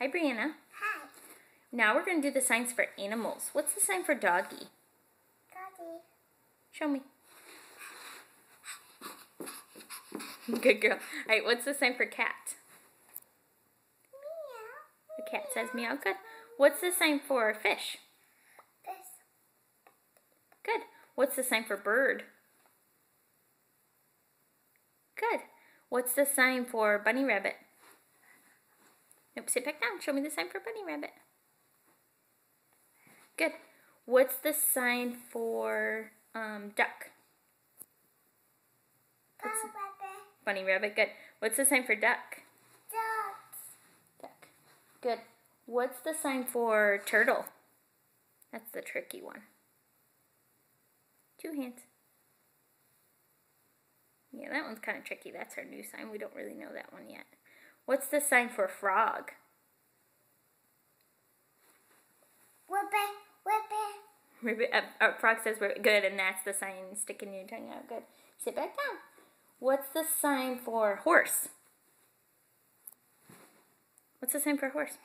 Hi, Brianna. Hi. Now we're going to do the signs for animals. What's the sign for doggy? Doggy. Show me. Good girl. All right, what's the sign for cat? Meow. The cat says meow. Good. What's the sign for fish? This. Good. What's the sign for bird? Good. What's the sign for bunny rabbit? Nope, sit back down. Show me the sign for bunny rabbit. Good. What's the sign for duck? Bunny rabbit. Good. What's the sign for duck? Duck. Good. What's the sign for turtle? That's the tricky one. 2 hands. Yeah, that one's kind of tricky. That's our new sign. We don't really know that one yet. What's the sign for frog? Ribbit. Frog says we're good, and that's the sign sticking your tongue out. Good. Sit back down. What's the sign for horse? What's the sign for horse?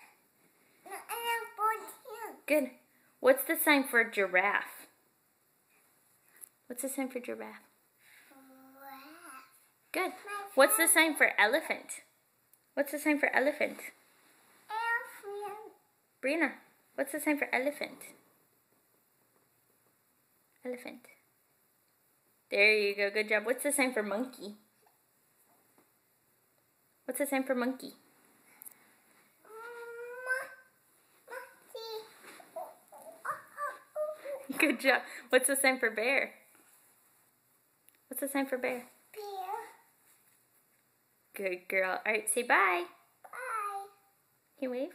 Good. What's the sign for giraffe? What's the sign for giraffe? Good. What's the sign for elephant? What's the sign for elephant? Brianna, what's the sign for elephant? Elephant. There you go. Good job. What's the sign for monkey? What's the sign for monkey? Good job. What's the sign for bear? What's the sign for bear? Good girl. All right, say bye. Bye. Can you wave?